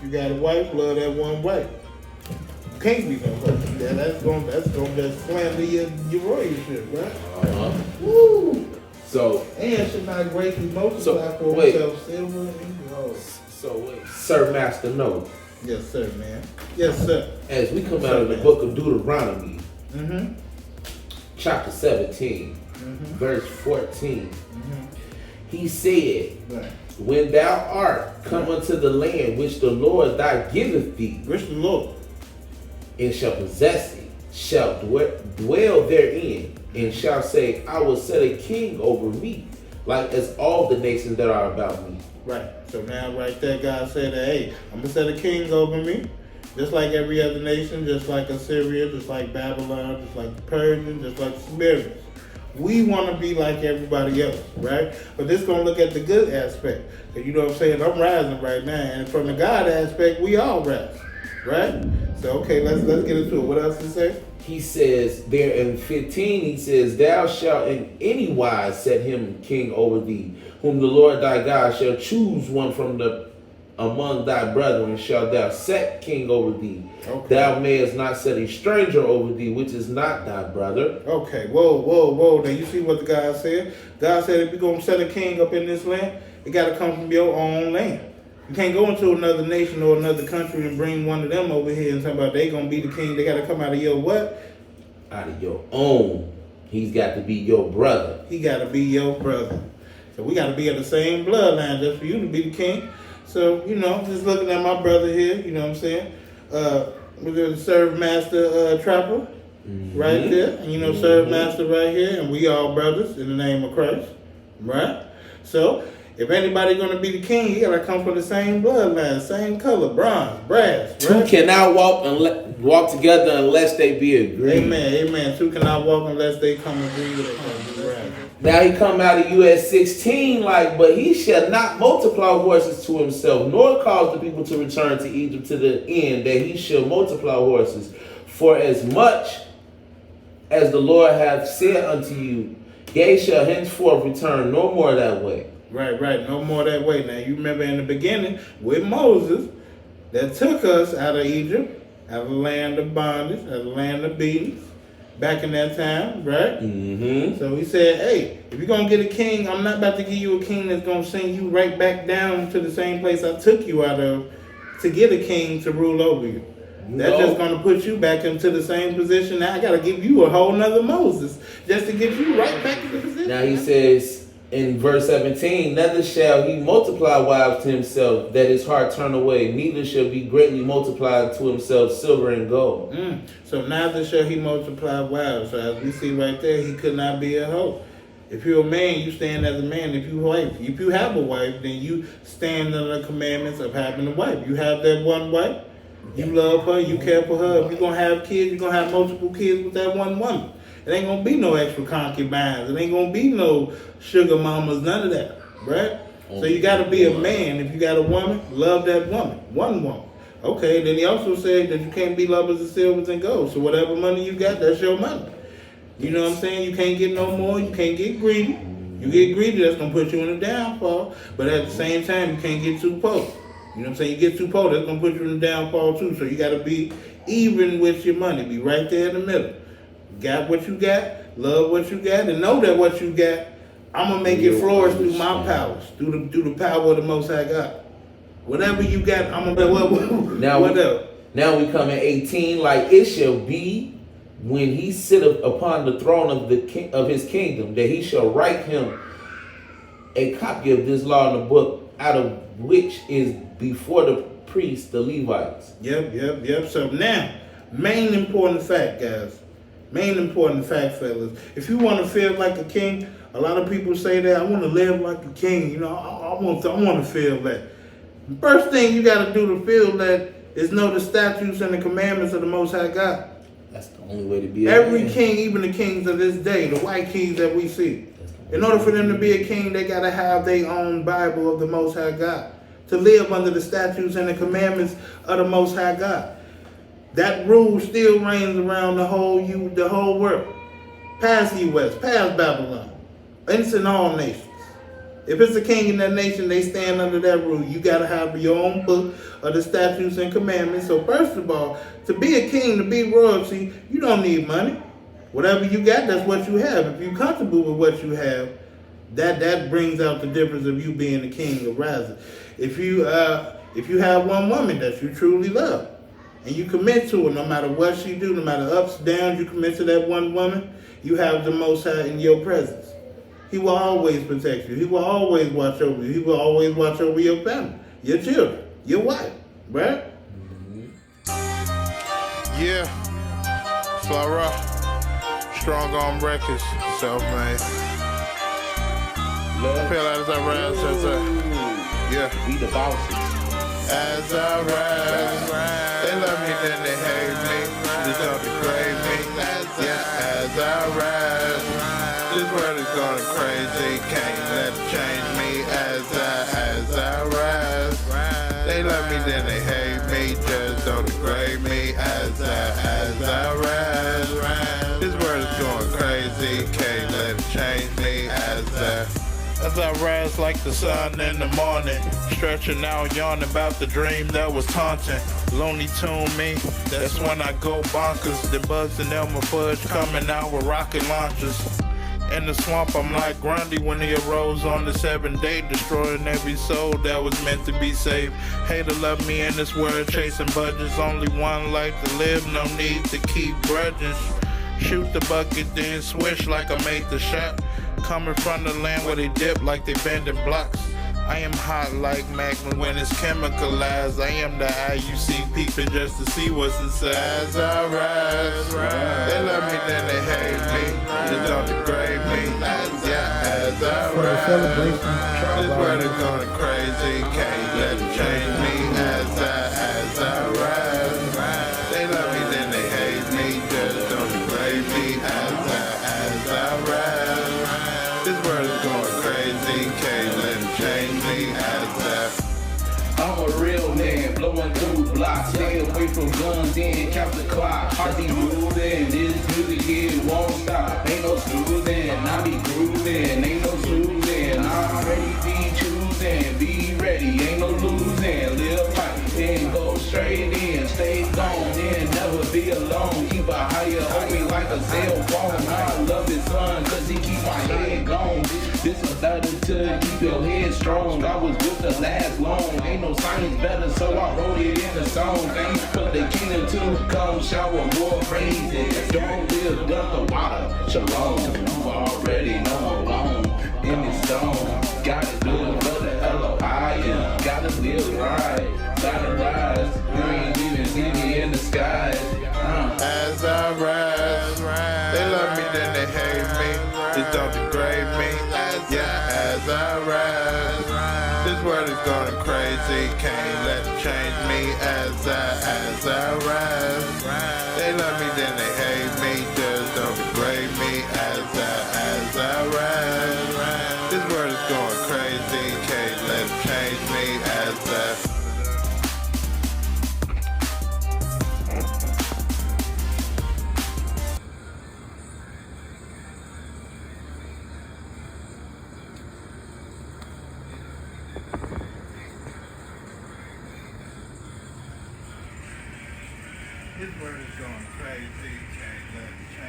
You got a wife, love that one wife. You can't be no husband. Yeah, that's gonna just slander your royalship, right? Woo! So and should not greatly multiply for wait. himself silver and gold. So wait, Sir Master No. Yes, sir, man. Yes, sir. As we come out of the book of Deuteronomy, chapter 17, verse 14, he said, when thou art come unto the land which the Lord thy giveth thee, which the Lord, and shall possess it, shall dwell therein, and shall say, I will set a king over me, like as all the nations that are about me. Right. So now right there, God said, hey, I'm going to set a king over me, just like every other nation, just like Assyria, just like Babylon, just like the Persians, just like the Sumerians. We want to be like everybody else, right? But this going to look at the good aspect. And you know what I'm saying? I'm rising right now. And from the God aspect, we all rise, right? So, okay, let's get into it. What else does it say? He says there in 15, he says, thou shalt in any wise set him king over thee, whom the Lord thy God shall choose one from among thy brethren, shalt thou set king over thee. Okay. Thou mayest not set a stranger over thee, which is not thy brother. Okay, whoa. Now you see what the God said? God said if you're going to set a king up in this land, it got to come from your own land. You can't go into another nation or another country and bring one of them over here and talk about they going to be the king. They got to come out of your what? Out of your own. He's got to be your brother. He got to be your brother. So we got to be of the same bloodline just for you to be the king. So, you know, just looking at my brother here, you know what I'm saying? We're the serve master trapper right there. And, you know, serve master right here. And we all brothers in the name of Christ. Right? So, if anybody going to be the king, he got to come from the same bloodline, same color, bronze, brass. Two right? cannot walk together unless they be agreed. Amen. Two cannot walk unless they come agree with it. Right. Now he come out of US 16 like, but he shall not multiply horses to himself, nor cause the people to return to Egypt to the end that he shall multiply horses. For as much as the Lord hath said unto you, ye shall henceforth return no more that way. Right. No more that way. Now, you remember in the beginning with Moses that took us out of Egypt, out of the land of bondage, out of the land of beatings, back in that time, right? So he said, hey, if you're going to get a king, I'm not about to give you a king that's going to send you right back down to the same place I took you out of to get a king to rule over you. That's just going to put you back into the same position. Now I got to give you a whole nother Moses just to get you right back in the position. Now he says in verse 17, neither shall he multiply wives to himself, that his heart turn away, neither shall be greatly multiplied to himself silver and gold. So neither shall he multiply wives. So as we see right there, he could not be a hoe. If you're a man, you stand as a man. If you have a wife, then you stand under the commandments of having a wife. You have that one wife, you love her, you care for her. If you're going to have kids, you're going to have multiple kids with that one woman. It ain't going to be no extra concubines. It ain't going to be no sugar mamas, none of that, right? So you got to be a man. If you got a woman, love that woman, one woman. Okay, then he also said that you can't be lovers of silvers and gold. So whatever money you got, that's your money. You know what I'm saying? You can't get no more. You can't get greedy. You get greedy, that's going to put you in a downfall. But at the same time, you can't get too poor. You know what I'm saying? You get too poor, that's going to put you in a downfall too. So you got to be even with your money. Be right there in the middle. Got what you got, love what you got, and know that what you got, I'm going to make it flourish through my powers, through the power of the Most High God. Whatever you got, I'm going to Now we come in 18, like it shall be when he sitteth upon the throne of his kingdom, that he shall write him a copy of this law in the book, out of which is before the priests, the Levites. Yep. So now, main important fact, guys. Main important fact, fellas. If you want to feel like a king, a lot of people say that, I want to live like a king. You know, I want to feel that. First thing you got to do to feel that is know the statutes and the commandments of the Most High God. That's the only way to be Every king, even the kings of this day, the white kings that we see. In order for them to be a king, they got to have their own Bible of the Most High God. To live under the statutes and the commandments of the Most High God. That rule still reigns around the whole world. Past the U.S., past Babylon. It's in all nations. If it's a king in that nation, they stand under that rule. You got to have your own book of the statutes and commandments. So first of all, to be a king, to be royalty, you don't need money. Whatever you got, that's what you have. If you're comfortable with what you have, that brings out the difference of you being the king of rising. If you have one woman that you truly love, and you commit to her, no matter what she do, no matter ups, downs, you commit to that one woman, you have the Most High in your presence. He will always protect you. He will always watch over you. He will always watch over your family, your children, your wife, right? Yeah. Flora. Strong Arm Records. Self-made. Feel as I rise, yeah. We the bosses. As I rise, they love me, then they hate me. Just don't degrade me. Yeah, as I rise, this world is going crazy. Can't let it change me. As I rise, they love me, then they hate me. Just don't degrade me. As I rise, this world is going crazy. Can't let it change me. As I rise like the sun in the morning, stretching out, yawning about the dream that was taunting. Looney Tune me, that's when I go bonkers. The Bugs and Elmer Fudge coming out with rocket launchers. In the swamp, I'm like Grundy when he arose on the 7th day, destroying every soul that was meant to be saved. Hater love me in this world, chasing budgets. Only one life to live, no need to keep grudges. Shoot the bucket, then swish like I made the shot. Coming from the land where they dip like they bending blocks. I am hot like magma when it's chemicalized. I am the eye you see peeping just to see what's inside. As I rise, they love me, then they hate me. They don't degrade me. Yeah, as I rise, this world is going crazy. Can't let it change me. As I rise, they love me, then they hate me. Just don't degrade me. As I rise, this world is going crazy. Can't let it change me. I'm a real man, blowing through blocks. Stay away from guns and count the clock. Heart be moving, this music here won't stop. Ain't no snoozing, I be grooving. Ain't no snoozing, I already be choosing. Be ready, ain't no losing. Live life, then go straight in. Stay gone, then never be alone. Keep a higher, hold me like a cell phone. I love his son, cause he keep my head gone. This a letter to keep your head strong. I was with the last long. Ain't no science better, so I wrote it in a song. Thanks for the kingdom to come shower more praises. Don't live down the water. Shalom. You already know alone in this song. Gotta do it for the L.L.C. Gotta live right. Gotta rise. You ain't even see me in the skies. As I rise, they love me, then they hate me. Just don't degrade me. Yeah, as I rise, this world is going crazy. Can't let it change me. As I rise, they love me, then they hate me. Just don't degrade me. As I rise, this world is going crazy. Can't let it change me. This world is going crazy. Can't let it change.